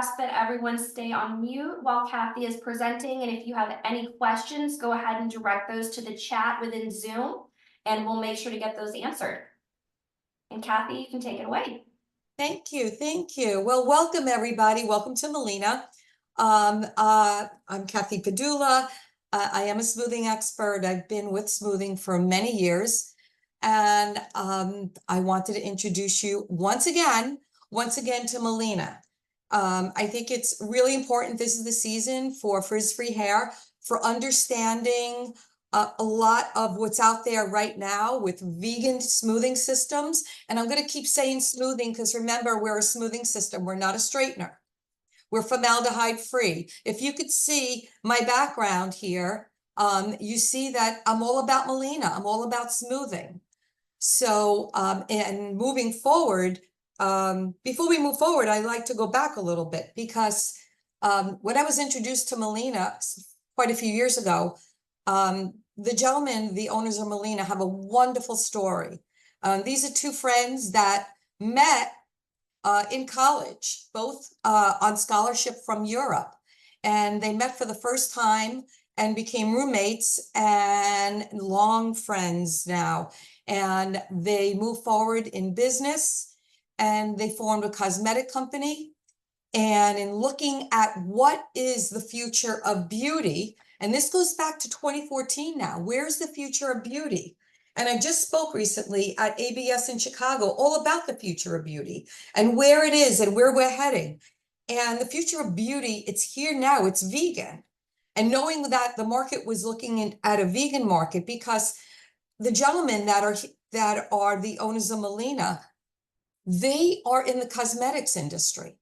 Ask that everyone stay on mute while Cathy is presenting, and if you have any questions, go ahead and direct those to the chat within Zoom, and we'll make sure to get those answered. And Cathy, you can take it away. Thank you, thank you. Well, welcome everybody. Welcome to Malina. I'm Cathy Pedulla. I am a smoothing expert. I've been with smoothing for many years, and I wanted to introduce you once again to Malina. I think it's really important. This is the season for frizz-free hair, for understanding a lot of what's out there right now with vegan smoothing systems. And I'm going to keep saying smoothing because remember, we're a smoothing system. We're not a straightener. We're formaldehyde free. If you could see my background here, you see that I'm all about Malina. I'm all about smoothing. So, and moving forward, before we move forward, I'd like to go back a little bit because when I was introduced to Malina quite a few years ago, the gentlemen, the owners of Malina, have a wonderful story. These are two friends that met in college, both on scholarship from Europe. And they met for the first time and became roommates and long friends now. And they moved forward in business and they formed a cosmetic company. And in looking at what is the future of beauty, and this goes back to 2014 now, where's the future of beauty? And I just spoke recently at ABS in Chicago all about the future of beauty and where it is and where we're heading. And the future of beauty, it's here now, it's vegan. And knowing that the market was looking at a vegan market, because the gentlemen that are the owners of Malina, they are in the cosmetics industry.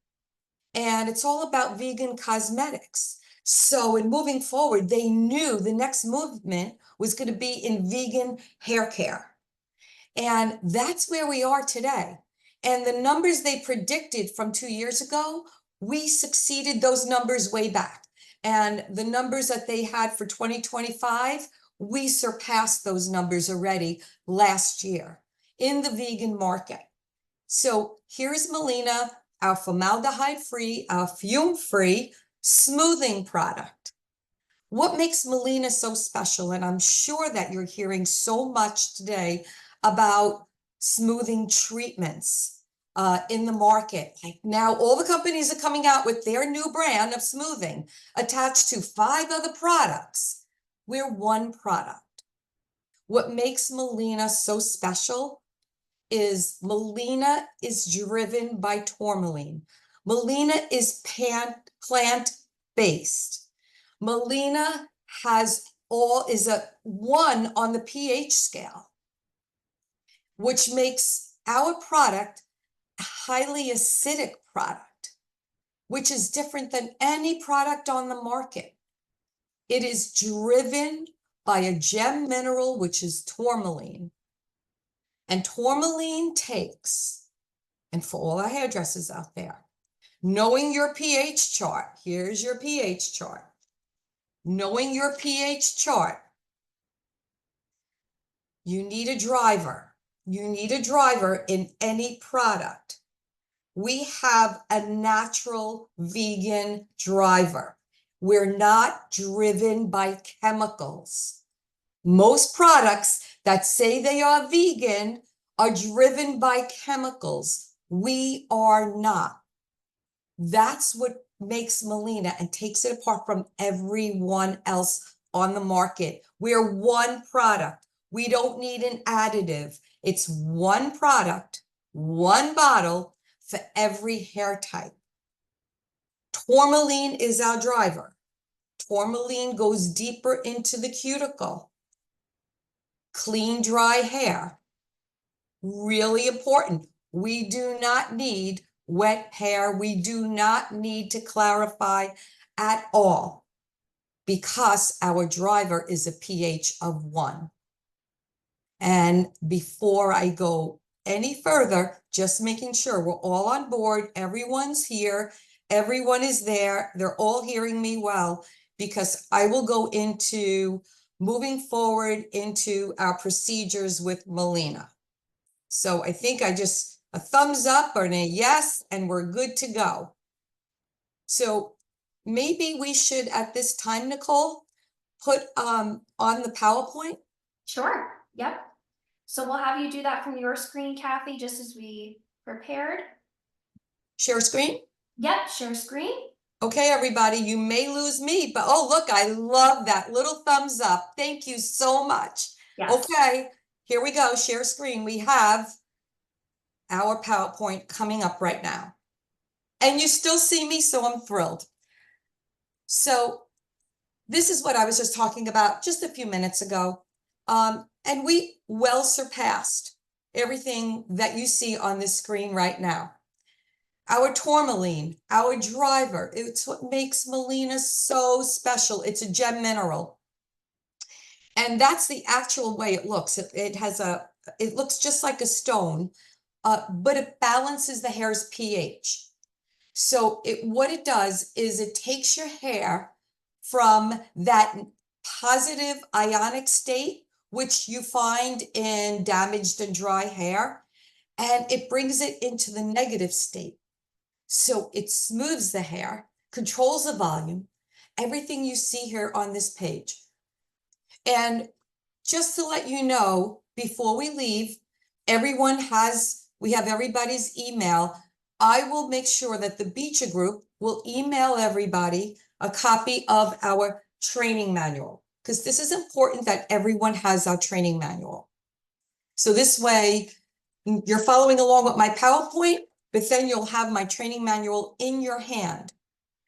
And it's all about vegan cosmetics. So in moving forward, they knew the next movement was going to be in vegan hair care. And that's where we are today. And the numbers they predicted from 2 years ago, we succeeded those numbers way back. And the numbers that they had for 2025, we surpassed those numbers already last year in the vegan market. So here's Malina, our formaldehyde-free, our fume-free smoothing product. What makes Malina so special? And I'm sure that you're hearing so much today about smoothing treatments in the market. Like now all the companies are coming out with their new brand of smoothing attached to 5 other products. We're one product. What makes Malina so special is Malina is driven by tourmaline. Malina is plant-based. Malina is a 1 on the pH scale, which makes our product a highly acidic product, which is different than any product on the market. It is driven by a gem mineral, which is tourmaline. And tourmaline takes, and for all our hairdressers out there, knowing your pH chart, here's your pH chart. Knowing your pH chart, you need a driver. You need a driver in any product. We have a natural vegan driver. We're not driven by chemicals. Most products that say they are vegan are driven by chemicals. We are not. That's what makes Malina and takes it apart from everyone else on the market. We're one product. We don't need an additive. It's one product, one bottle for every hair type. Tourmaline is our driver. Tourmaline goes deeper into the cuticle. Clean, dry hair. Really important. We do not need wet hair. We do not need to clarify at all because our driver is a pH of 1. And before I go any further, just making sure we're all on board. Everyone's here. Everyone is there. They're all hearing me well, because I will go into moving forward into our procedures with Malina. So I think I just a thumbs up or a yes, and we're good to go. So maybe we should, at this time, Nicole, put on the PowerPoint. Sure, yep. So we'll have you do that from your screen, Kathy, just as we prepared. Share screen. Yep, share screen. Okay, everybody, you may lose me, but oh, look, I love that little thumbs up. Thank you so much. Yes. Okay, here we go, share screen. We have our PowerPoint coming up right now. And you still see me, so I'm thrilled. So this is what I was just talking about just a few minutes ago. And we well surpassed everything that you see on this screen right now. Our tourmaline, our driver, it's what makes Malina so special. It's a gem mineral. And that's the actual way it looks. It looks just like a stone, but it balances the hair's pH. So what it does is it takes your hair from that positive ionic state, which you find in damaged and dry hair, and it brings it into the negative state. So it smooths the hair, controls the volume, everything you see here on this page. And just to let you know, before we leave, we have everybody's email. I will make sure that the Beecher Group will email everybody a copy of our training manual, because this is important that everyone has our training manual. So this way, you're following along with my PowerPoint, but then you'll have my training manual in your hand.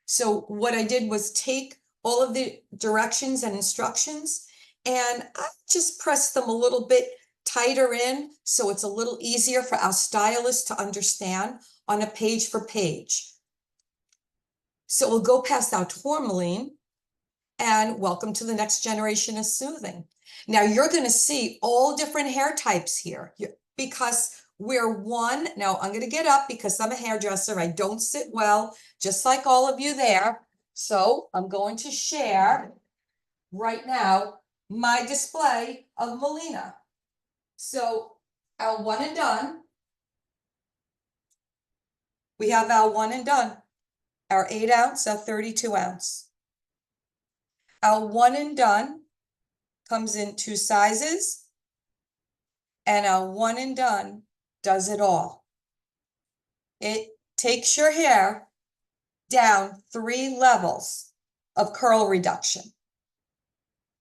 So what I did was take all of the directions and instructions, and I just pressed them a little bit tighter in, so it's a little easier for our stylists to understand on a page for page. So we'll go past our tourmaline, and welcome to the next generation of smoothing. Now you're going to see all different hair types here, because now I'm going to get up because I'm a hairdresser. I don't sit well, just like all of you there. So I'm going to share right now my display of Malina. So our one and done, we have our one and done, our 8 ounce, our 32 ounce. Our one and done comes in 2 sizes, and our one and done does it all. It takes your hair down 3 levels of curl reduction.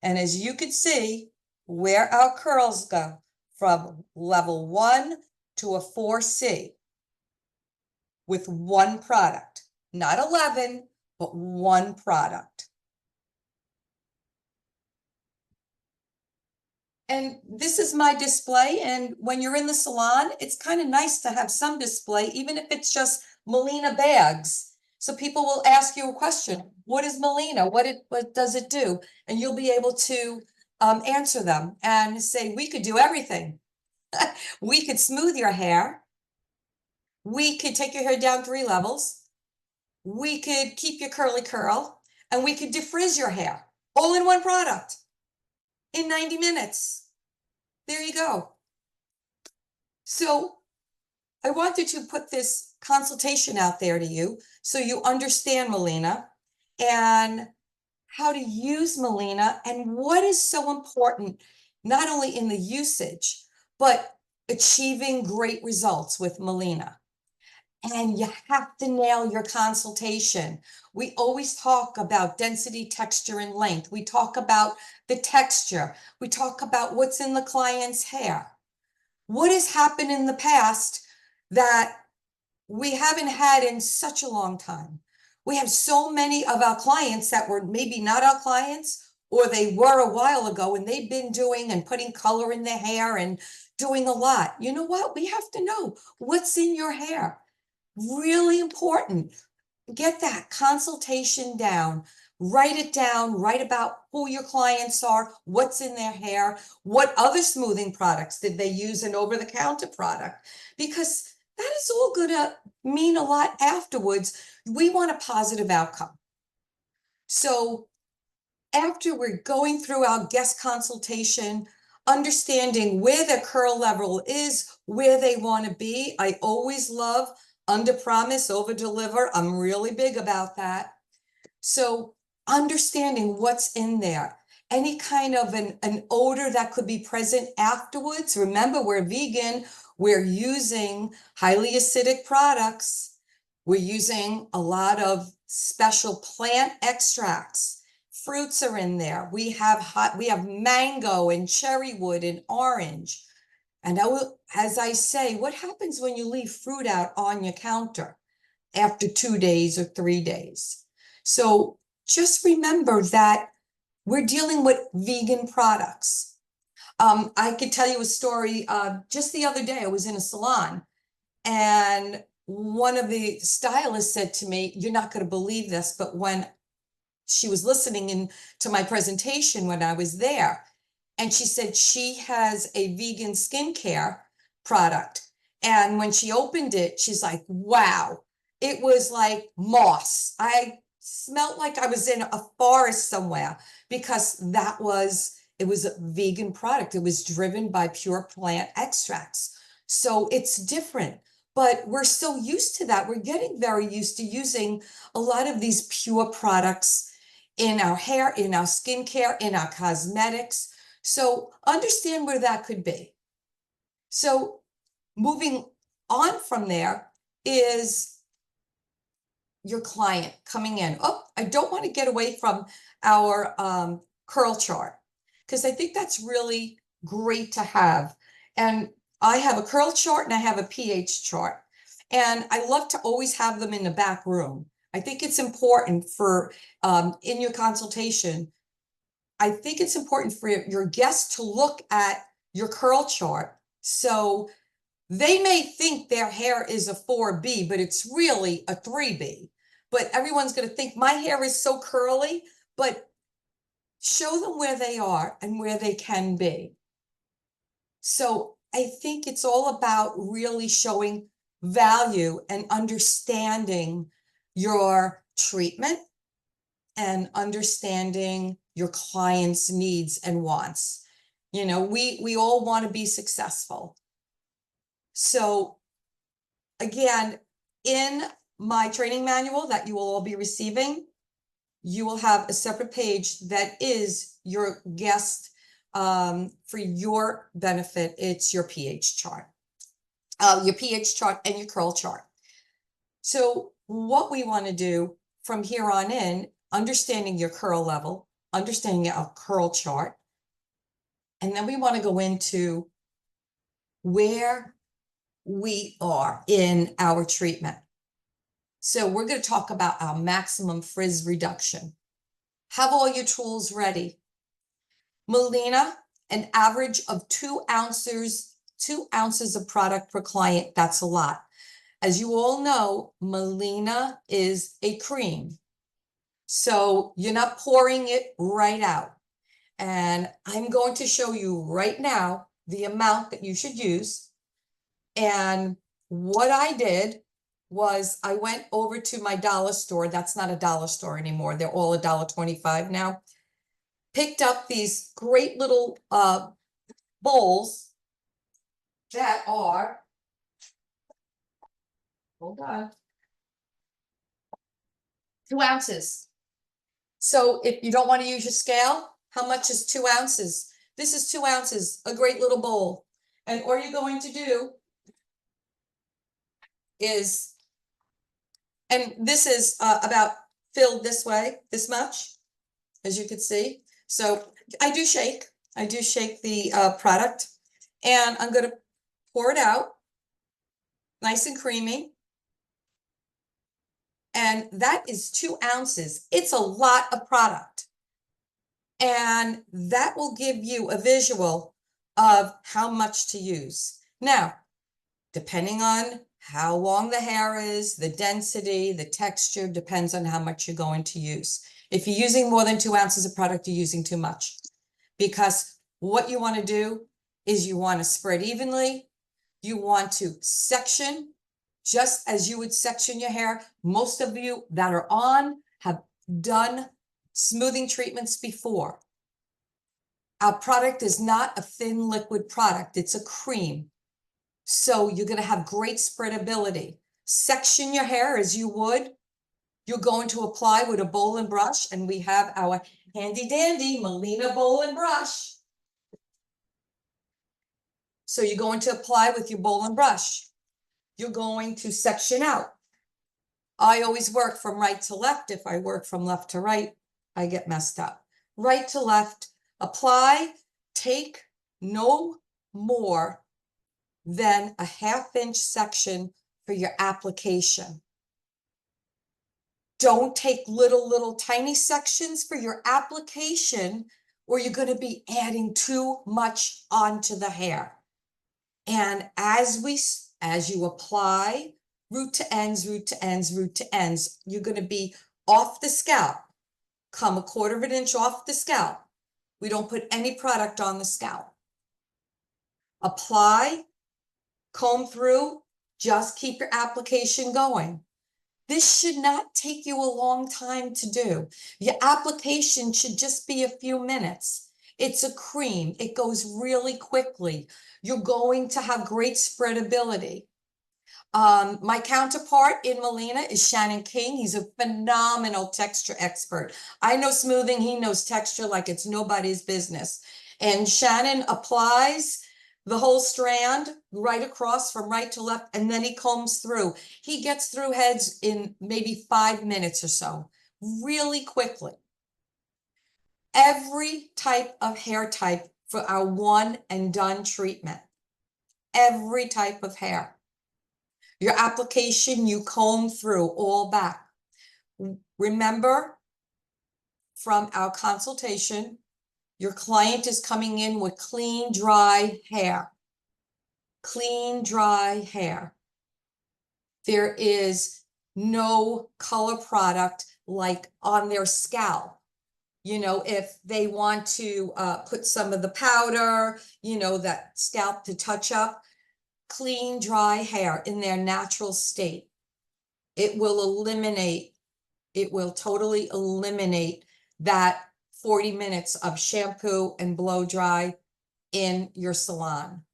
And as you can see, where our curls go from level 1 to a 4C with one product, not 11, but one product. And this is my display. And when you're in the salon, it's kind of nice to have some display, even if it's just Malina bags. So people will ask you a question, what is Malina? What does it do? And you'll be able to answer them and say, we could do everything. We could smooth your hair. We could take your hair down 3 levels. We could keep your curly curl, and we could defrizz your hair all in one product in 90 minutes. There you go. So I wanted to put this consultation out there to you so you understand Malina and how to use Malina and what is so important, not only in the usage, but achieving great results with Malina. And you have to nail your consultation. We always talk about density, texture, and length. We talk about the texture. We talk about what's in the client's hair. What has happened in the past that we haven't had in such a long time? We have so many of our clients that were maybe not our clients, or they were a while ago, and they've been doing and putting color in their hair and doing a lot. You know what? We have to know what's in your hair. Really important. Get that consultation down. Write it down. Write about who your clients are, what's in their hair, what other smoothing products did they use, an over-the-counter product, because that is all going to mean a lot afterwards. We want a positive outcome. So after we're going through our guest consultation, understanding where the curl level is, where they want to be, I always love under promise, over deliver. I'm really big about that. So understanding what's in there, any kind of an odor that could be present afterwards. Remember, we're vegan, we're using highly acidic products. We're using a lot of special plant extracts. Fruits are in there. We have mango and cherry wood and orange. And as I say, what happens when you leave fruit out on your counter after 2 days or 3 days? So just remember that we're dealing with vegan products. I could tell you a story. Just the other day, I was in a salon, and one of the stylists said to me, "You're not going to believe this," but when she was listening in to my presentation when I was there, and she said she has a vegan skincare product. And when she opened it, she's like, wow, it was like moss. I smelled like I was in a forest somewhere because it was a vegan product. It was driven by pure plant extracts. So it's different, but we're so used to that. We're getting very used to using a lot of these pure products in our hair, in our skincare, in our cosmetics. So understand where that could be. So moving on from there is your client coming in. Oh, I don't want to get away from our curl chart because I think that's really great to have. And I have a curl chart and I have a pH chart. And I love to always have them in the back room. I think it's important for in your consultation. I think it's important for your guests to look at your curl chart. So they may think their hair is a 4B, but it's really a 3B. But everyone's going to think my hair is so curly, but show them where they are and where they can be. So I think it's all about really showing value and understanding your treatment and understanding your client's needs and wants. You know, we all want to be successful. So again, in my training manual that you will all be receiving, you will have a separate page that is your guest for your benefit. It's your pH chart, and your curl chart. So what we want to do from here on in, understanding your curl level, understanding your curl chart, and then we want to go into where we are in our treatment. So we're going to talk about our maximum frizz reduction. Have all your tools ready. Malina, an average of 2 ounces of product per client. That's a lot. As you all know, Malina is a cream. So you're not pouring it right out. And I'm going to show you right now the amount that you should use. And what I did was I went over to my dollar store. That's not a dollar store anymore. They're all $1.25 now. Picked up these great little bowls that are, hold on, 2 ounces. So if you don't want to use your scale, how much is 2 ounces? This is 2 ounces, a great little bowl. And all you're going to do is, and this is about filled this way, this much, as you can see. So I do shake the product, and I'm going to pour it out nice and creamy. And that is 2 ounces. It's a lot of product. And that will give you a visual of how much to use. Now, depending on how long the hair is, the density, the texture, depends on how much you're going to use. If you're using more than 2 ounces of product, you're using too much. Because what you want to do is you want to spread evenly. You want to section just as you would section your hair. Most of you that are on have done smoothing treatments before. Our product is not a thin liquid product. It's a cream. So you're going to have great spreadability. section your hair as you would. You're going to apply with a bowl and brush, and we have our handy dandy Malina bowl and brush. So you're going to apply with your bowl and brush. You're going to section out. I always work from right to left. If I work from left to right, I get messed up. Right to left, apply, take no more than a 1/2 inch section for your application. Don't take little tiny sections for your application, or you're going to be adding too much onto the hair. And as you apply root to ends, root to ends, root to ends, you're going to be off the scalp, come 1/4 inch off the scalp. We don't put any product on the scalp. Apply, comb through, just keep your application going. This should not take you a long time to do. Your application should just be a few minutes. It's a cream. It goes really quickly. You're going to have great spreadability. My counterpart in Malina is Shannon King. He's a phenomenal texture expert. I know smoothing, he knows texture like it's nobody's business. And Shannon applies the whole strand right across from right to left, and then he combs through. He gets through heads in maybe 5 minutes or so, really quickly. Every type of hair type for our one and done treatment. Every type of hair. Your application, you comb through all back. Remember, from our consultation, your client is coming in with clean, dry hair. Clean, dry hair. There is no color product like on their scalp. You know, if they want to put some of the powder, you know, that scalp to touch up, clean, dry hair in their natural state. It will totally eliminate that 40 minutes of shampoo and blow dry in your salon.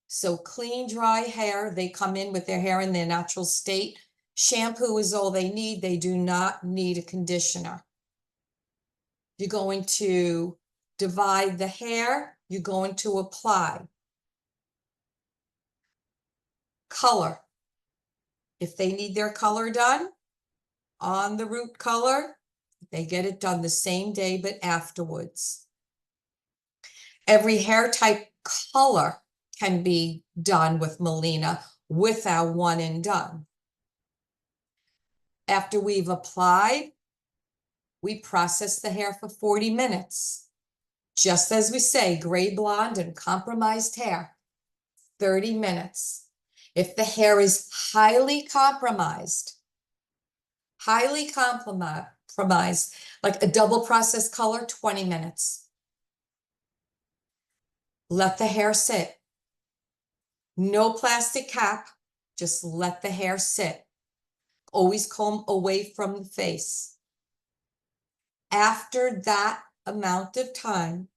So clean, dry hair, they come in with their hair in their natural state. Shampoo is all they need. They do not need a conditioner. You're going to divide the hair. You're going to apply. Color. If they need their color done on the root color, they get it done the same day, but afterwards. Every hair type color can be done with Malina with our one and done. After we've applied, we process the hair for 40 minutes. Just as we say, gray, blonde, and compromised hair, 30 minutes. If the hair is highly compromised, like a double process color, 20 minutes. Let the hair sit. No plastic cap, just let the hair sit. Always comb away from the face. After that amount of time,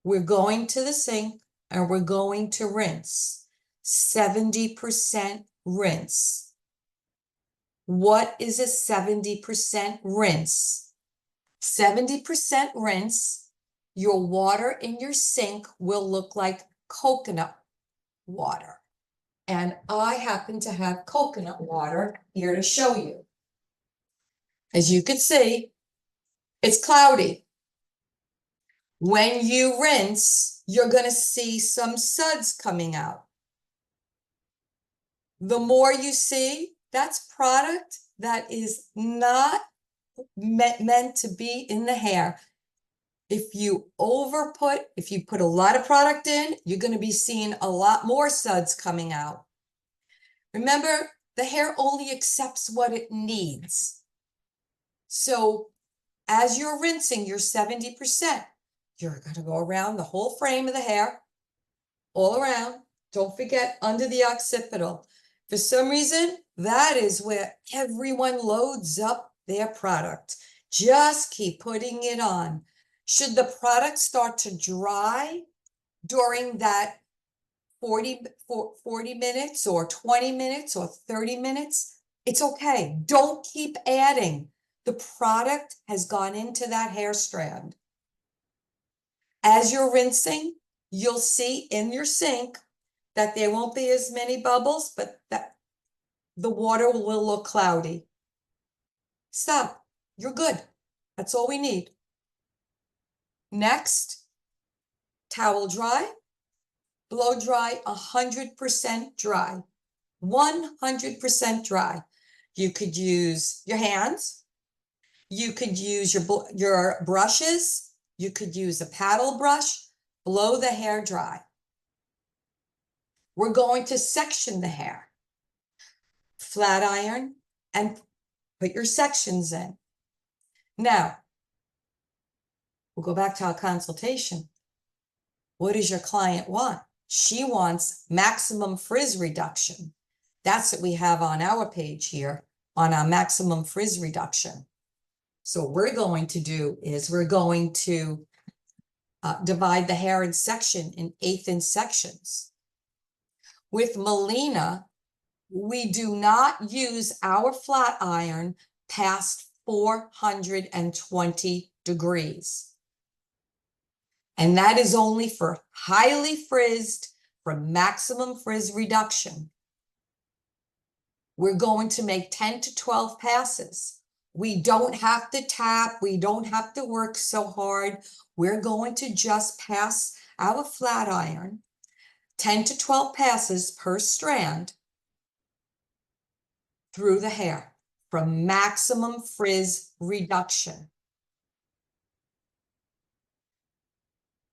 we're going to the sink and we're going to rinse. 70% rinse. What is a 70% rinse? 70% rinse, your water in your sink will look like coconut water. And I happen to have coconut water here to show you. As you can see, it's cloudy. When you rinse, you're going to see some suds coming out. The more you see, that's product that is not meant to be in the hair. If you put a lot of product in, you're going to be seeing a lot more suds coming out. Remember, the hair only accepts what it needs. So as you're rinsing your 70%, you're going to go around the whole frame of the hair, all around. Don't forget under the occipital. For some reason, that is where everyone loads up their product. Just keep putting it on. Should the product start to dry during that 40 minutes or 20 minutes or 30 minutes. It's okay. Don't keep adding. The product has gone into that hair strand. As you're rinsing, you'll see in your sink that there won't be as many bubbles, but that the water will look cloudy. Stop. You're good. That's all we need. Next, towel dry, blow dry, 100% dry, 100% dry. You could use your hands. You could use your brushes. You could use a paddle brush. Blow the hair dry. We're going to section the hair. Flat iron and put your sections in. Now, we'll go back to our consultation. What does your client want? She wants maximum frizz reduction. That's what we have on our page here, on our maximum frizz reduction. So what we're going to do is we're going to divide the hair in 1/8 inch sections. With Malina, we do not use our flat iron past 420 degrees. And that is only for highly frizzed, for maximum frizz reduction. We're going to make 10 to 12 passes. We don't have to tap. We don't have to work so hard. We're going to just pass our flat iron, 10 to 12 passes per strand through the hair for maximum frizz reduction.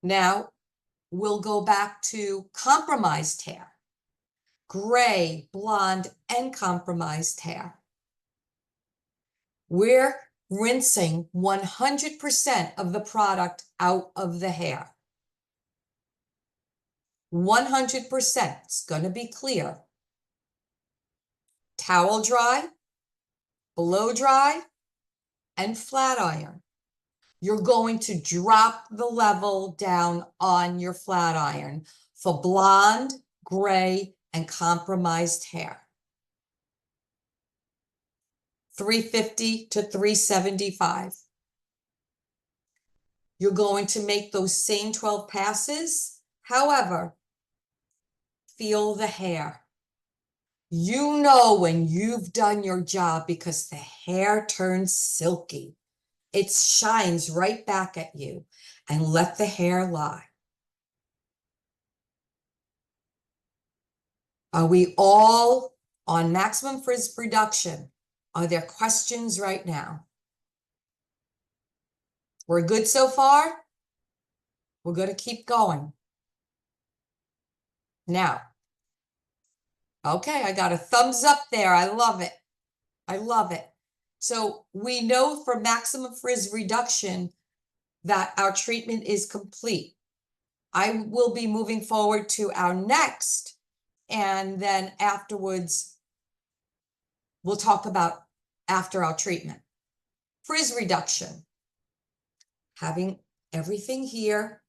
Now, we'll go back to compromised hair, gray, blonde, and compromised hair. We're rinsing 100% of the product out of the hair. 100%, it's going to be clear. Towel dry, blow dry, and flat iron. You're going to drop the level down on your flat iron for blonde, gray, and compromised hair. 350 to 375. You're going to make those same 12 passes. However, feel the hair. You know when you've done your job because the hair turns silky. It shines right back at you, and let the hair lie. Are we all on maximum frizz reduction? Are there questions right now? We're good so far? We're going to keep going. Now, okay, I got a thumbs up there. I love it. I love it. So we know for maximum frizz reduction that our treatment is complete. I will be moving forward to our next, and then afterwards, we'll talk about after our treatment. Frizz reduction. Having everything here,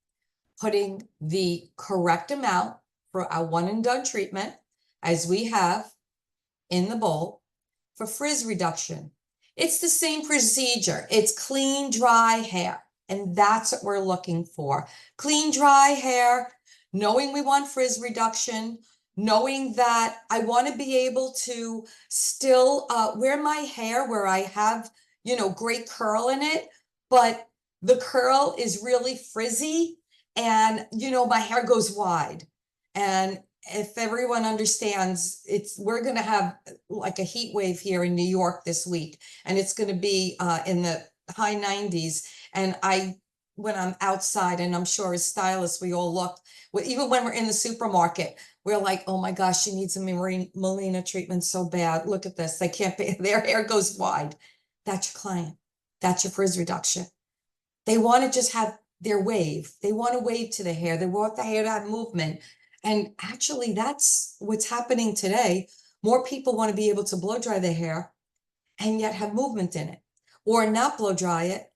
putting the correct amount for our one and done treatment, as we have in the bowl for frizz reduction. It's the same procedure. It's clean, dry hair. And that's what we're looking for. Clean, dry hair, knowing we want frizz reduction, knowing that I want to be able to still wear my hair where I have, great curl in it, but the curl is really frizzy and, my hair goes wide. And if everyone understands, we're going to have like a heat wave here in New York this week, and it's going to be in the high 90s. And when I'm outside, and I'm sure as stylists, we all look, even when we're in the supermarket, we're like, oh my gosh, she needs a Malina treatment so bad. Look at this. They can't be, their hair goes wide. That's your client. That's your frizz reduction. They want to just have their wave. They want to wave to the hair. They want the hair to have movement. And actually, that's what's happening today. More people want to be able to blow dry their hair and yet have movement in it, or not blow dry it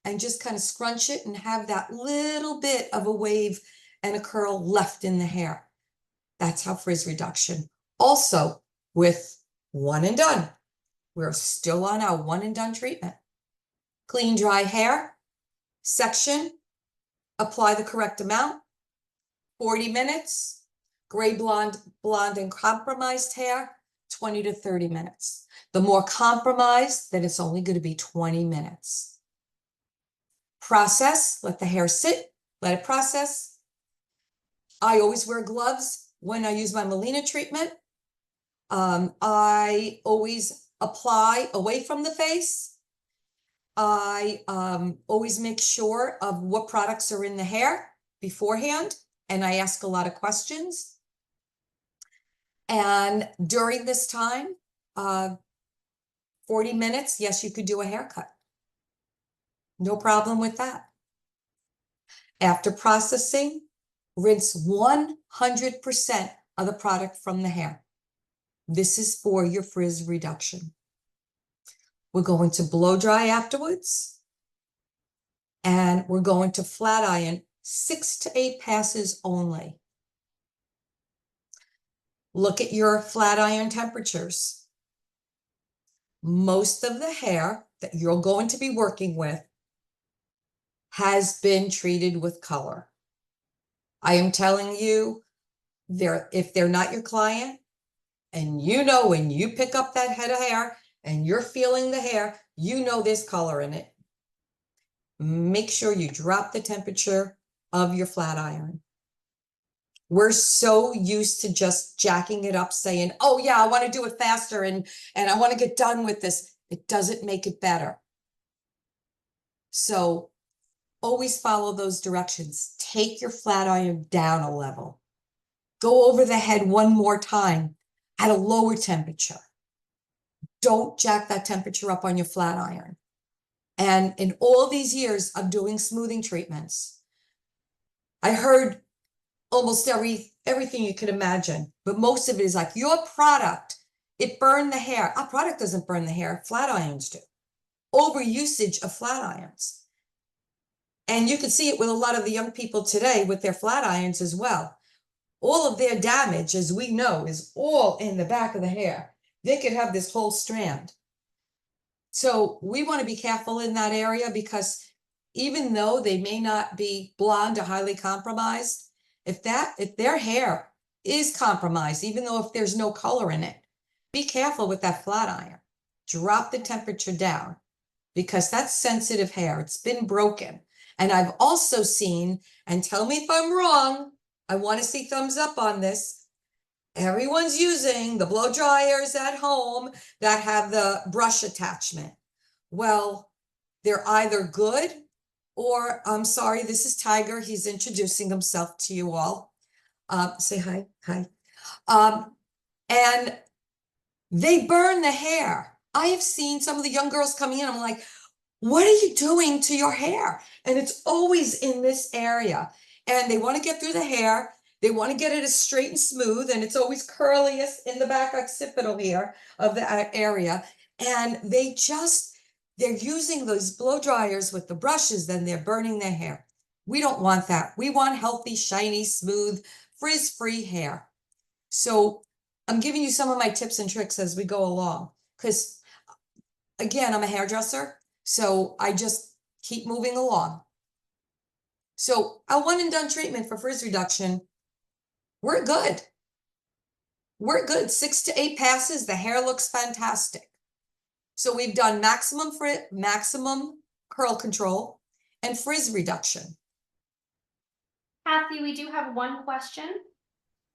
and just kind of scrunch it and have that little bit of a wave and a curl left in the hair. That's how frizz reduction. Also, with one and done, we're still on our one and done treatment. Clean, dry hair, section, apply the correct amount, 40 minutes, gray, blonde, and compromised hair, 20 to 30 minutes. The more compromised, then it's only going to be 20 minutes. Process, let the hair sit, let it process. I always wear gloves when I use my Malina treatment. I always apply away from the face. I always make sure of what products are in the hair beforehand, and I ask a lot of questions. And during this time, 40 minutes, yes, you could do a haircut. No problem with that. After processing, rinse 100% of the product from the hair. This is for your frizz reduction. We're going to blow dry afterwards, and we're going to flat iron 6 to 8 passes only. Look at your flat iron temperatures. Most of the hair that you're going to be working with has been treated with color. I am telling you, if they're not your client, and you know when you pick up that head of hair and you're feeling the hair, you know there's color in it. Make sure you drop the temperature of your flat iron. We're so used to just jacking it up, saying, oh yeah, I want to do it faster and I want to get done with this. It doesn't make it better. So always follow those directions. Take your flat iron down a level. Go over the head one more time at a lower temperature. Don't jack that temperature up on your flat iron. And in all these years of doing smoothing treatments, I heard almost everything you could imagine, but most of it is like, your product, it burned the hair. Our product doesn't burn the hair, flat irons do. Overusage of flat irons. And you can see it with a lot of the young people today with their flat irons as well. All of their damage, as we know, is all in the back of the hair. They could have this whole strand. So we want to be careful in that area, because even though they may not be blonde or highly compromised, if their hair is compromised, even though if there's no color in it, be careful with that flat iron. Drop the temperature down, because that's sensitive hair. It's been broken. And I've also seen, and tell me if I'm wrong, I want to see thumbs up on this. Everyone's using the blow dryers at home that have the brush attachment. Well, they're either good or, I'm sorry, this is Tiger. He's introducing himself to you all. Say hi, hi. And they burn the hair. I have seen some of the young girls coming in. I'm like, what are you doing to your hair? And it's always in this area. And they want to get through the hair. They want to get it as straight and smooth. And it's always curliest in the back occipital here of the area. And they're using those blow dryers with the brushes, then they're burning their hair. We don't want that. We want healthy, shiny, smooth, frizz-free hair. So I'm giving you some of my tips and tricks as we go along, because again, I'm a hairdresser. So I just keep moving along. So our one and done treatment for frizz reduction, we're good. We're good. 6 to 8 passes. The hair looks fantastic. So we've done maximum curl control and frizz reduction. Cathy, we do have one question.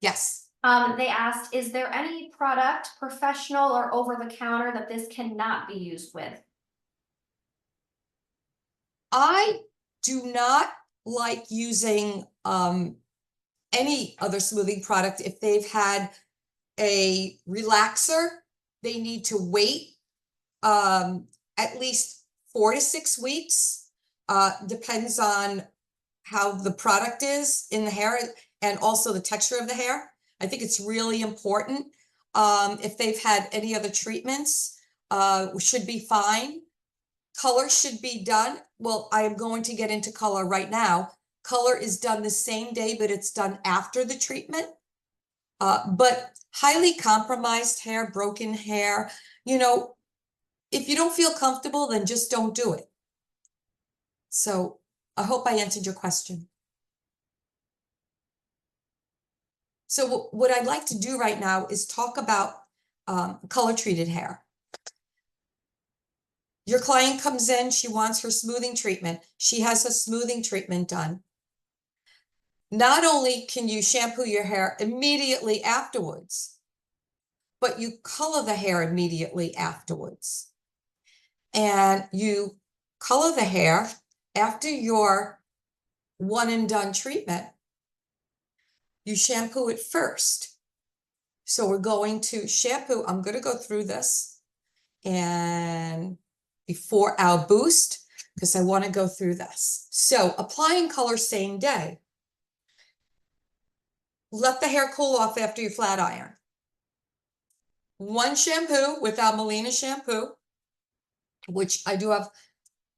Yes. They asked, is there any product, professional or over the counter, that this cannot be used with? I do not like using any other smoothing product. If they've had a relaxer, they need to wait at least 4 to 6 weeks. Depends on how the product is in the hair and also the texture of the hair. I think it's really important. If they've had any other treatments, should be fine. Color should be done. Well, I am going to get into color right now. Color is done the same day, but it's done after the treatment. But highly compromised hair, broken hair, if you don't feel comfortable, then just don't do it. So I hope I answered your question. So what I'd like to do right now is talk about color treated hair. Your client comes in, she wants her smoothing treatment. She has a smoothing treatment done. Not only can you shampoo your hair immediately afterwards, but you color the hair immediately afterwards. And you color the hair after your one and done treatment. You shampoo it first. So we're going to shampoo. I'm going to go through this and before our boost, because I want to go through this. So applying color same day. Let the hair cool off after you flat iron. One shampoo with our Malina shampoo, which I do have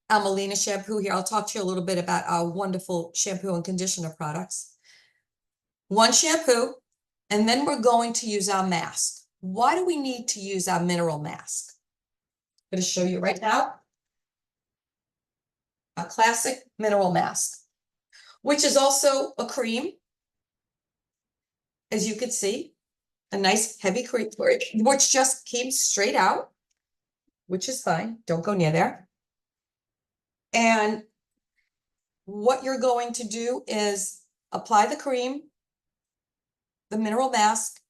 our Malina shampoo here. I'll talk to you a little bit about our wonderful shampoo and conditioner products. One shampoo, and then we're going to use our mask. Why do we need to use our mineral mask? I'm going to show you right now. A classic mineral mask, which is also a cream. As you can see, a nice heavy cream, which just came straight out, which is fine. Don't go near there. And what you're going to do is apply the cream, the mineral mask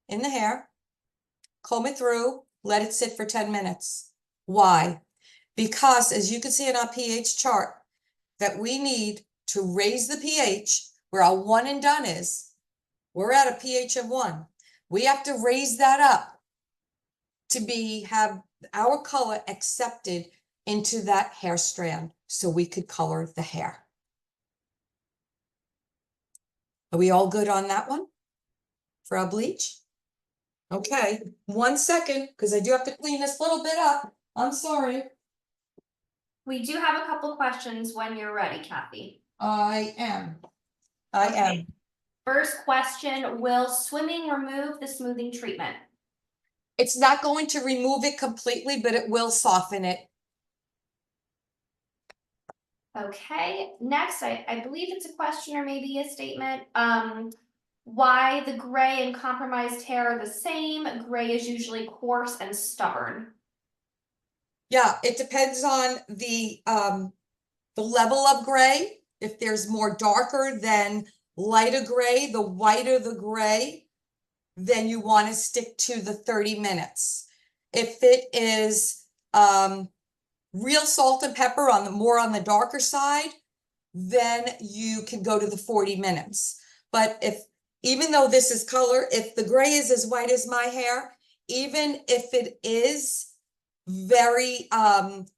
in the hair, comb it through, let it sit for 10 minutes. Why? Because as you can see in our pH chart, that we need to raise the pH where our one and done is. We're at a pH of 1. We have to raise that up to have our color accepted into that hair strand so we could color the hair. Are we all good on that one for our bleach? Okay, 1 second, because I do have to clean this little bit up. I'm sorry. We do have a couple questions when you're ready, Cathy. I am. I am. First question, will swimming remove the smoothing treatment? It's not going to remove it completely, but it will soften it. Okay, next, I believe it's a question or maybe a statement. Why the gray and compromised hair are the same? Gray is usually coarse and stubborn. Yeah, it depends on the level of gray. If there's more darker than lighter gray, the whiter the gray, then you want to stick to the 30 minutes. If it is real salt and pepper on the more on the darker side, then you can go to the 40 minutes. But even though this is color, if the gray is as white as my hair, even if it is very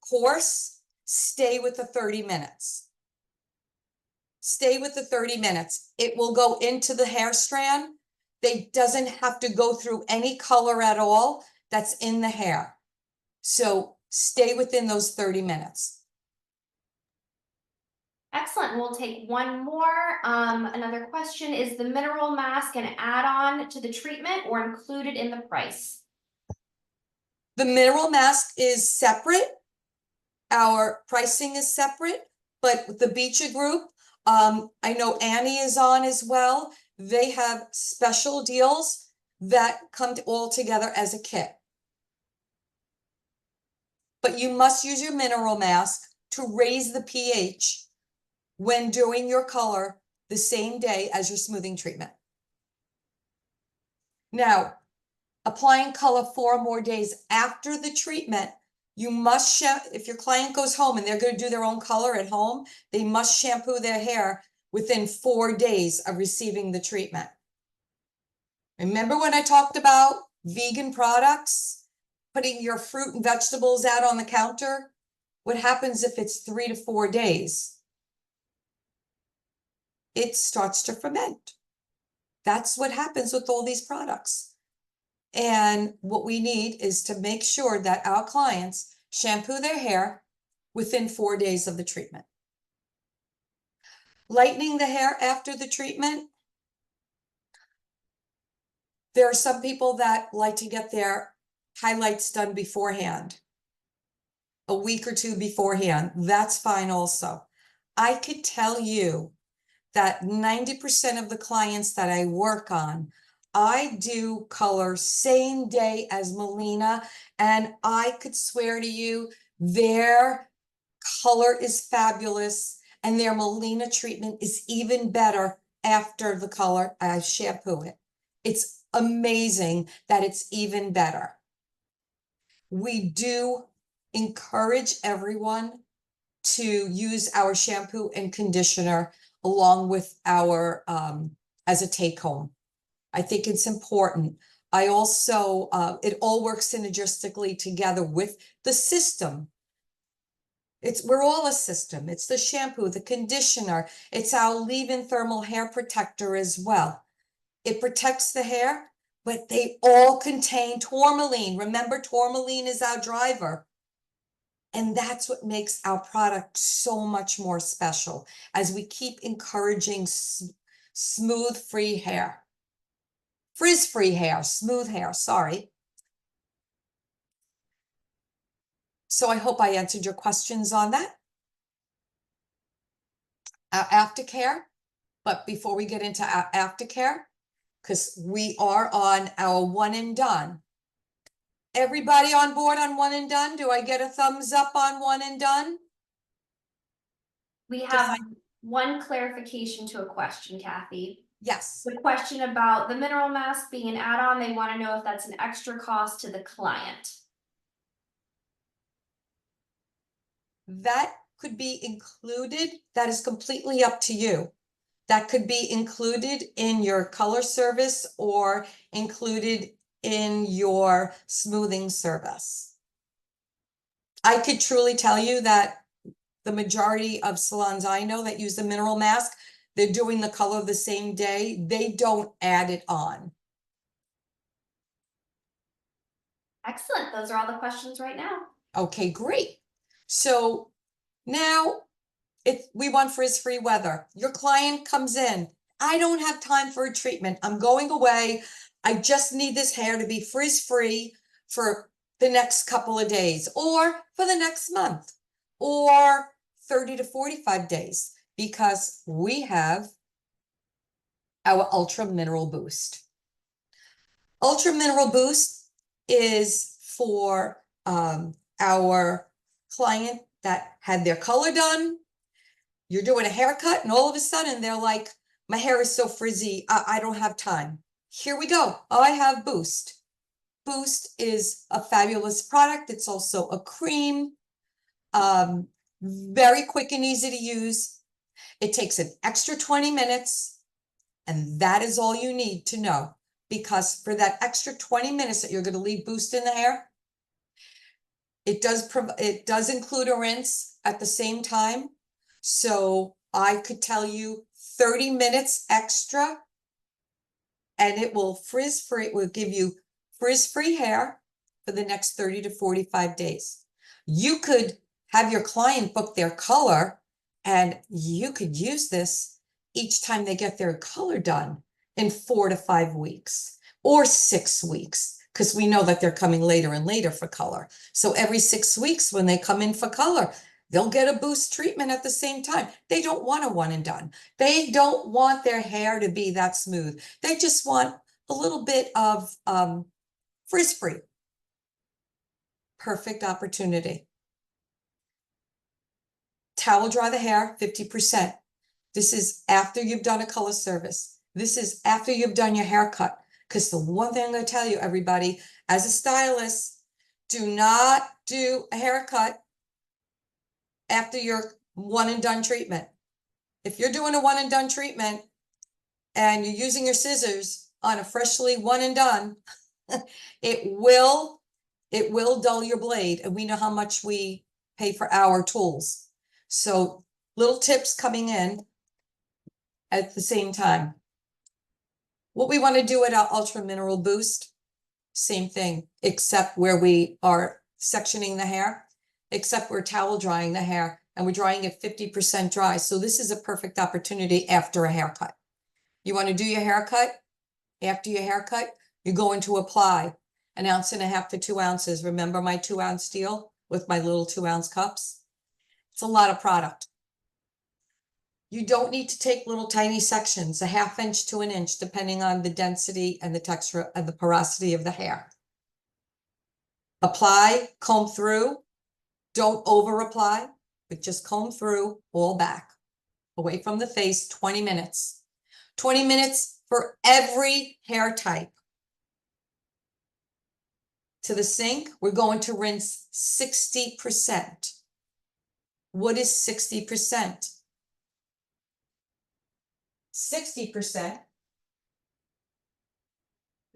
coarse, stay with the 30 minutes. Stay with the 30 minutes. It will go into the hair strand. They doesn't have to go through any color at all that's in the hair. So stay within those 30 minutes. Excellent. We'll take one more. Another question, is the mineral mask an add-on to the treatment or included in the price? The mineral mask is separate. Our pricing is separate, but the Beecher Group, I know Annie is on as well. They have special deals that come all together as a kit. But you must use your mineral mask to raise the pH when doing your color the same day as your smoothing treatment. Now, applying color 4 more days after the treatment, you must, if your client goes home and they're going to do their own color at home, they must shampoo their hair within 4 days of receiving the treatment. Remember when I talked about vegan products, putting your fruit and vegetables out on the counter? What happens if it's 3 to 4 days? It starts to ferment. That's what happens with all these products. And what we need is to make sure that our clients shampoo their hair within 4 days of the treatment. Lightening the hair after the treatment. There are some people that like to get their highlights done beforehand, a week or two beforehand. That's fine also. I could tell you that 90% of the clients that I work on, I do color same day as Malina, and I could swear to you, their color is fabulous, and their Malina treatment is even better after the color, I shampoo it. It's amazing that it's even better. We do encourage everyone to use our shampoo and conditioner along with our as a take home. I think it's important. I also it all works synergistically together with the system. We're all a system. It's the shampoo, the conditioner, it's our leave-in thermal hair protector as well. It protects the hair, but they all contain tourmaline. Remember, tourmaline is our driver. And that's what makes our product so much more special as we keep encouraging smooth free hair. Frizz-free hair, smooth hair, sorry. So I hope I answered your questions on that. Aftercare, but before we get into aftercare, because we are on our one and done. Everybody on board on one and done? Do I get a thumbs up on one and done? We have one clarification to a question, Cathy. Yes. The question about the mineral mask being an add-on, they want to know if that's an extra cost to the client. That could be included. That is completely up to you. That could be included in your color service or included in your smoothing service. I could truly tell you that the majority of salons I know that use the mineral mask, they're doing the color the same day. They don't add it on. Excellent. Those are all the questions right now. Okay, great. So now we want frizz-free weather. Your client comes in. I don't have time for a treatment. I'm going away. I just need this hair to be frizz-free for the next couple of days or for the next month or 30 to 45 days because we have our Ultra Mineral Boost. Ultra Mineral Boost is for our client that had their color done. You're doing a haircut and all of a sudden they're like, my hair is so frizzy, I don't have time. Here we go. I have Boost. Boost is a fabulous product. It's also a cream, very quick and easy to use. It takes an extra 20 minutes and that is all you need to know because for that extra 20 minutes that you're going to leave Boost in the hair, it does include a rinse at the same time. So I could tell you 30 minutes extra and it will frizz-free, it will give you frizz-free hair for the next 30 to 45 days. You could have your client book their color and you could use this each time they get their color done in 4 to 5 weeks or 6 weeks, because we know that they're coming later and later for color. So every 6 weeks when they come in for color, they'll get a Boost treatment at the same time. They don't want a one and done. They don't want their hair to be that smooth. They just want a little bit of frizz-free. Perfect opportunity. Towel dry the hair, 50%. This is after you've done a color service. This is after you've done your haircut. Because the one thing I'm going to tell you, everybody, as a stylist, do not do a haircut after your one and done treatment. If you're doing a one and done treatment and you're using your scissors on a freshly one and done, it will dull your blade. And we know how much we pay for our tools. So little tips coming in at the same time. What we want to do at our Ultra Mineral Boost, same thing, except where we are sectioning the hair, except we're towel drying the hair and we're drying it 50% dry. So this is a perfect opportunity after a haircut. You want to do your haircut? After your haircut, You're going to apply 1.5 ounces to 2 ounces. Remember my 2-ounce deal with my little 2-ounce cups? It's a lot of product. You don't need to take little tiny sections, 1/2 inch to 1 inch, depending on the density and the texture and the porosity of the hair. Apply, comb through. Don't over apply, but just comb through all back, away from the face, 20 minutes. 20 minutes for every hair type. To the sink, we're going to rinse 60%. What is 60%? 60%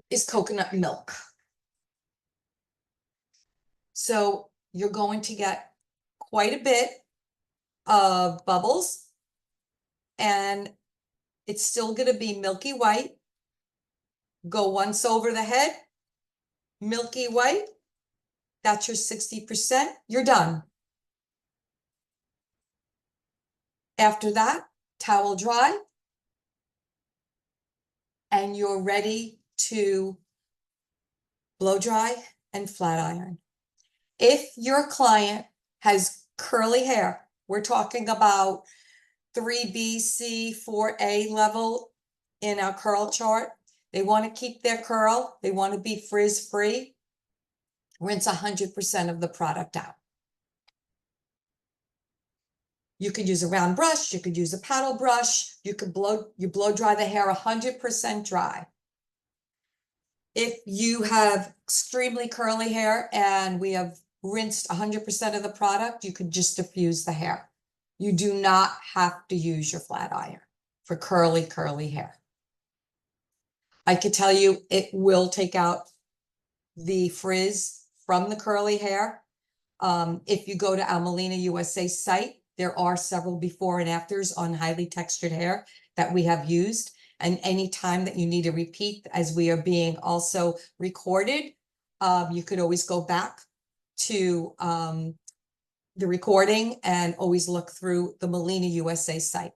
is coconut milk. So you're going to get quite a bit of bubbles, and it's still going to be milky white. Go once over the head, milky white. That's your 60%. You're done. After that, towel dry, and you're ready to blow dry and flat iron. If your client has curly hair, we're talking about 3B, C, 4A level in our curl chart. They want to keep their curl. They want to be frizz free. Rinse 100% of the product out. You could use a round brush. You could use a paddle brush. You could blow dry the hair 100% dry. If you have extremely curly hair and we have rinsed 100% of the product, you could just diffuse the hair. You do not have to use your flat iron for curly hair. I could tell you it will take out the frizz from the curly hair. If you go to our Malina USA site, there are several before and afters on highly textured hair that we have used. And any time that you need a repeat, as we are being also recorded, you could always go back to the recording and always look through the Malina USA site.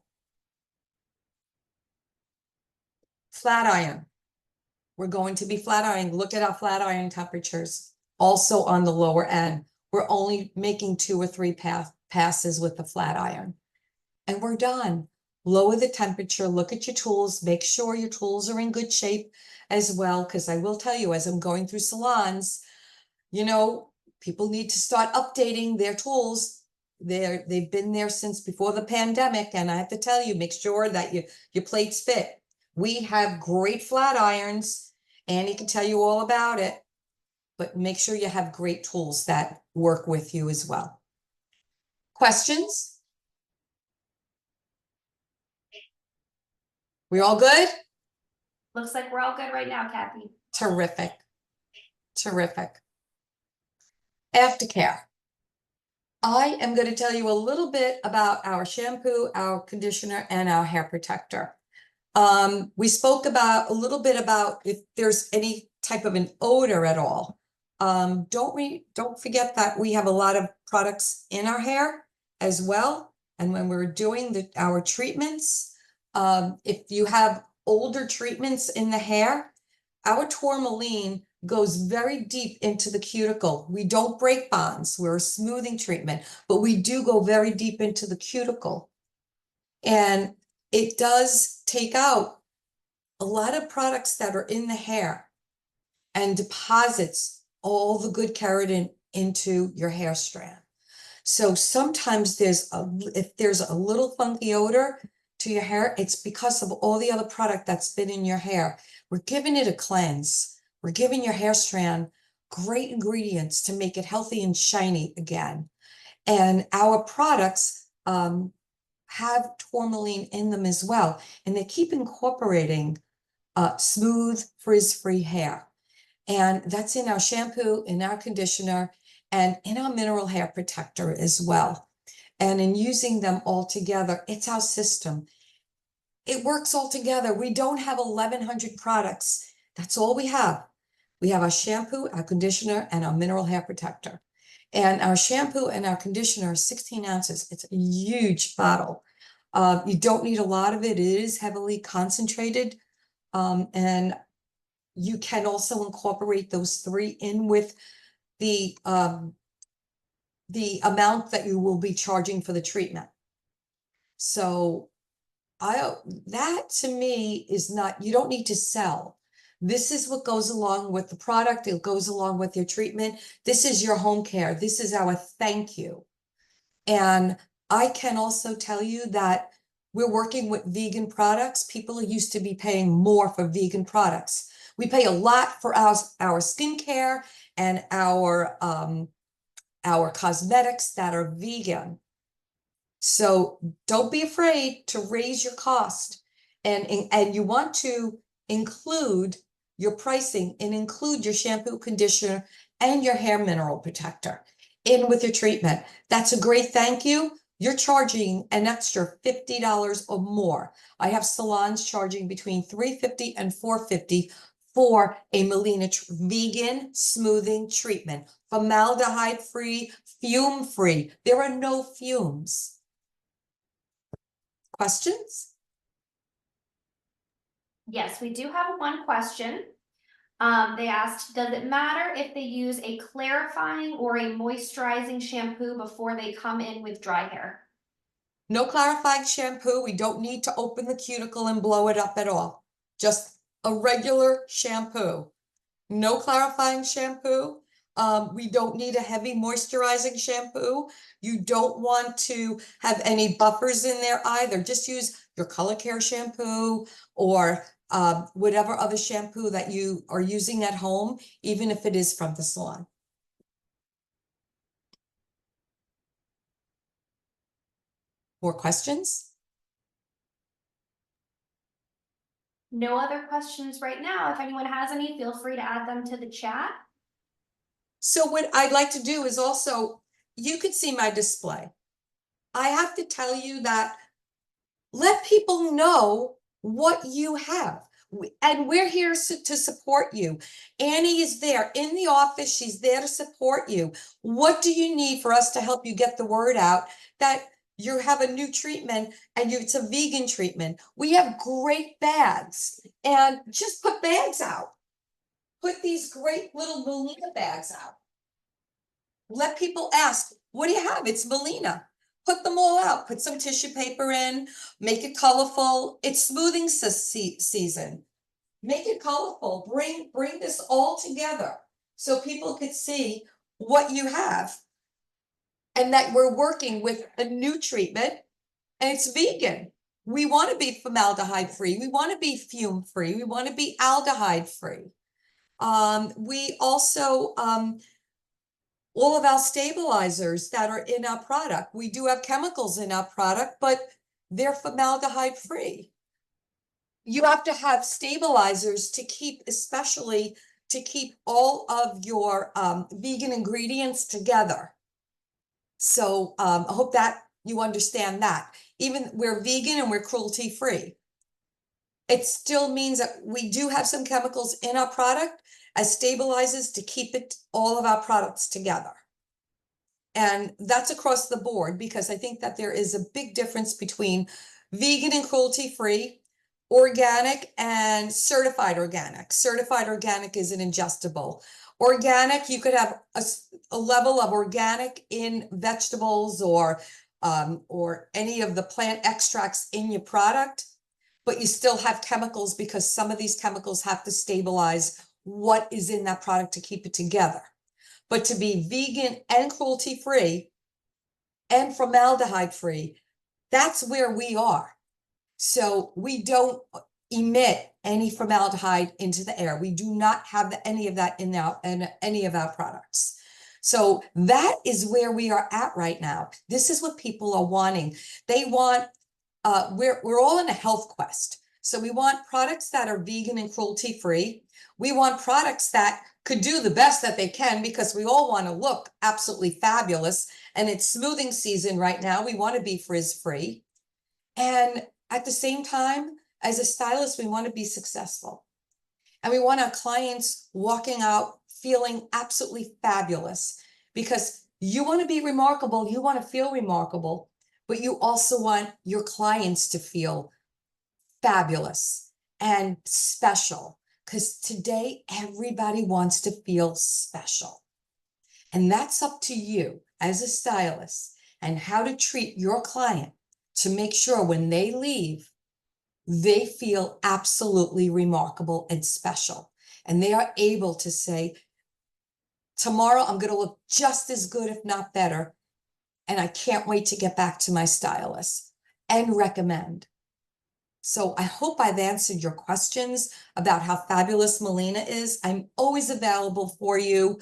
Flat iron. We're going to be flat ironing. Look at our flat iron temperatures. Also on the lower end. We're only making 2 or 3 passes with the flat iron. And we're done. Lower the temperature, look at your tools, make sure your tools are in good shape as well, because I will tell you, as I'm going through salons, you know, people need to start updating their tools. They've been there since before the pandemic, and I have to tell you, make sure that your plates fit. We have great flat irons, Annie can tell you all about it, but make sure you have great tools that work with you as well. Questions? We all good? Looks like we're all good right now, Cathy. Terrific. Terrific. Aftercare. I am going to tell you a little bit about our shampoo, our conditioner, and our hair protector. We spoke about a little bit about if there's any type of an odor at all. Don't forget that we have a lot of products in our hair as well. And when we're doing our treatments, if you have older treatments in the hair, our tourmaline goes very deep into the cuticle. We don't break bonds. We're a smoothing treatment, but we do go very deep into the cuticle. And it does take out a lot of products that are in the hair and deposits all the good keratin into your hair strand. So sometimes if there's a little funky odor to your hair, it's because of all the other product that's been in your hair. We're giving it a cleanse. We're giving your hair strand great ingredients to make it healthy and shiny again. And our products have tourmaline in them as well. And they keep incorporating smooth, frizz-free hair. And that's in our shampoo, in our conditioner, and in our mineral hair protector as well. And in using them all together, it's our system. It works all together. We don't have 1,100 products. That's all we have. We have our shampoo, our conditioner, and our mineral hair protector. And our shampoo and our conditioner are 16 ounces. It's a huge bottle. You don't need a lot of it. It is heavily concentrated. And you can also incorporate those three in with the amount that you will be charging for the treatment. So that to me is not, you don't need to sell. This is what goes along with the product. It goes along with your treatment. This is your home care. This is our thank you. And I can also tell you that we're working with vegan products. People used to be paying more for vegan products. We pay a lot for our skincare and our cosmetics that are vegan. So don't be afraid to raise your cost, and you want to include your pricing and include your shampoo, conditioner, and your hair mineral protector in with your treatment. That's a great thank you. You're charging an extra $50 or more. I have salons charging between $350 and $450 for a Malina vegan smoothing treatment, formaldehyde-free, fume-free. There are no fumes. Questions? Yes, we do have one question. They asked, does it matter if they use a clarifying or a moisturizing shampoo before they come in with dry hair? No clarifying shampoo. We don't need to open the cuticle and blow it up at all. Just a regular shampoo. No clarifying shampoo. We don't need a heavy moisturizing shampoo. You don't want to have any buffers in there either. Just use your color care shampoo or whatever other shampoo that you are using at home, even if it is from the salon. More questions? No other questions right now. If anyone has any, feel free to add them to the chat. So what I'd like to do is also, you could see my display. I have to tell you that let people know what you have. And we're here to support you. Annie is there in the office. She's there to support you. What do you need for us to help you get the word out that you have a new treatment and it's a vegan treatment? We have great bags, and just put bags out. Put these great little Malina bags out. Let people ask, what do you have? It's Malina. Put them all out. Put some tissue paper in, make it colorful. It's smoothing season. Make it colorful. Bring this all together so people could see what you have and that we're working with a new treatment and it's vegan. We want to be formaldehyde free. We want to be fume free. We want to be aldehyde free. We also, all of our stabilizers that are in our product, we do have chemicals in our product, but they're formaldehyde free. You have to have stabilizers to keep, especially to keep all of your vegan ingredients together. So I hope that you understand that. Even we're vegan and we're cruelty free. It still means that we do have some chemicals in our product as stabilizers to keep all of our products together. And that's across the board, because I think that there is a big difference between vegan and cruelty-free, organic and certified organic. Certified organic is an ingestible. Organic, you could have a level of organic in vegetables or any of the plant extracts in your product, but you still have chemicals because some of these chemicals have to stabilize what is in that product to keep it together. But to be vegan and cruelty-free and formaldehyde-free, that's where we are. So we don't emit any formaldehyde into the air. We do not have any of that in any of our products. So that is where we are at right now. This is what people are wanting. They want, we're all in a health quest. So we want products that are vegan and cruelty-free. We want products that could do the best that they can, because we all want to look absolutely fabulous. And it's smoothing season right now. We want to be frizz-free. And at the same time, as a stylist, we want to be successful. And we want our clients walking out feeling absolutely fabulous, because you want to be remarkable. You want to feel remarkable, but you also want your clients to feel fabulous and special. because today everybody wants to feel special. And that's up to you as a stylist and how to treat your client to make sure when they leave, they feel absolutely remarkable and special. And they are able to say, tomorrow I'm going to look just as good, if not better. And I can't wait to get back to my stylist and recommend. So I hope I've answered your questions about how fabulous Malina is. I'm always available for you.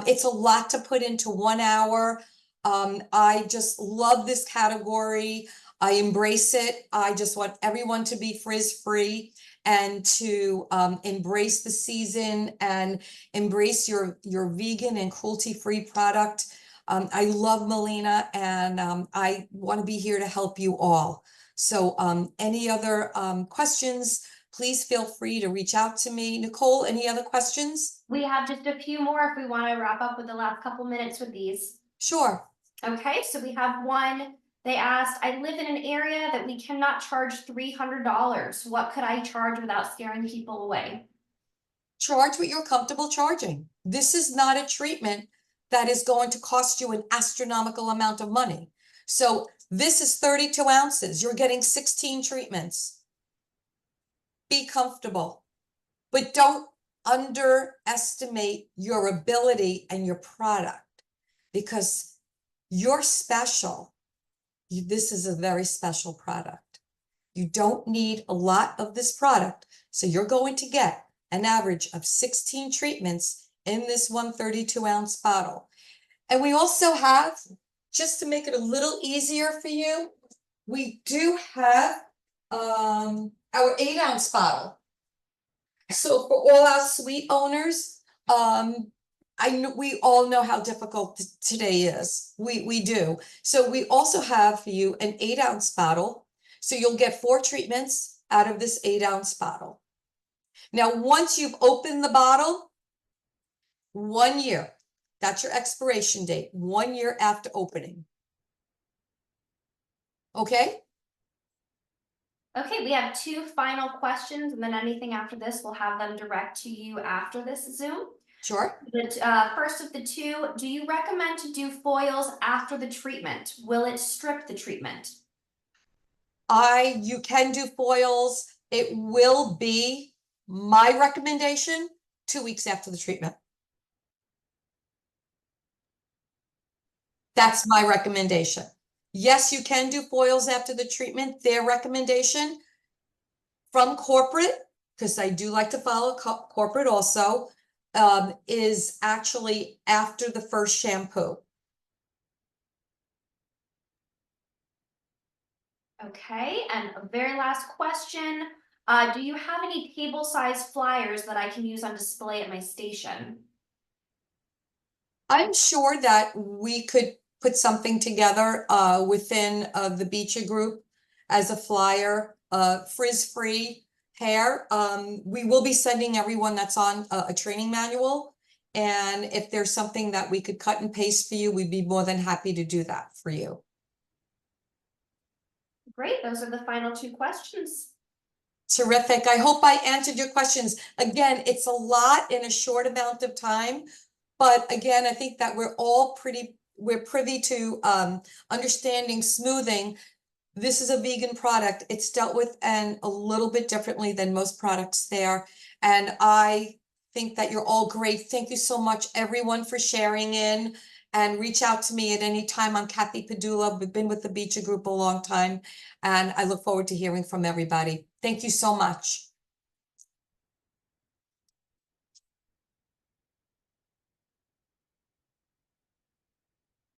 It's a lot to put into 1 hour. I just love this category. I embrace it. I just want everyone to be frizz-free and to embrace the season and embrace your vegan and cruelty-free product. I love Malina, and I want to be here to help you all. So any other questions, please feel free to reach out to me. Nicole, any other questions? We have just a few more if we want to wrap up with the last couple minutes with these. Sure. Okay, so we have one. They asked, I live in an area that we cannot charge $300. What could I charge without scaring people away? Charge what you're comfortable charging. This is not a treatment that is going to cost you an astronomical amount of money. So this is 32 ounces. You're getting 16 treatments. Be comfortable, but don't underestimate your ability and your product, because you're special. This is a very special product. You don't need a lot of this product. So you're going to get an average of 16 treatments in this 132-ounce bottle. And we also have, just to make it a little easier for you, we do have our 8-ounce bottle. So for all our suite owners, I know we all know how difficult today is. We do. So we also have for you an 8-ounce bottle. So you'll get 4 treatments out of this 8-ounce bottle. Now, once you've opened the bottle, 1 year, that's your expiration date, 1 year after opening. Okay? Okay, we have 2 final questions, and then anything after this, we'll have them direct to you after this Zoom. Sure. The first of the 2, do you recommend to do foils after the treatment? Will it strip the treatment? You can do foils. It will be my recommendation 2 weeks after the treatment. That's my recommendation. Yes, you can do foils after the treatment. Their recommendation from corporate, because I do like to follow corporate also, is actually after the first shampoo. Okay, and a very last question. Do you have any table-sized flyers that I can use on display at my station? I'm sure that we could put something together within the Beecher group as a flyer, frizz-free hair. We will be sending everyone that's on a training manual. And if there's something that we could cut and paste for you, we'd be more than happy to do that for you. Great, those are the final 2 questions. Terrific. I hope I answered your questions. Again, it's a lot in a short amount of time. But again, I think that we're privy to understanding smoothing. This is a vegan product. It's dealt with and a little bit differently than most products there. And I think that you're all great. Thank you so much, everyone, for sharing in, and reach out to me at any time. I'm Cathy Pedulla. We've been with the Beecher Group a long time, and I look forward to hearing from everybody. Thank you so much.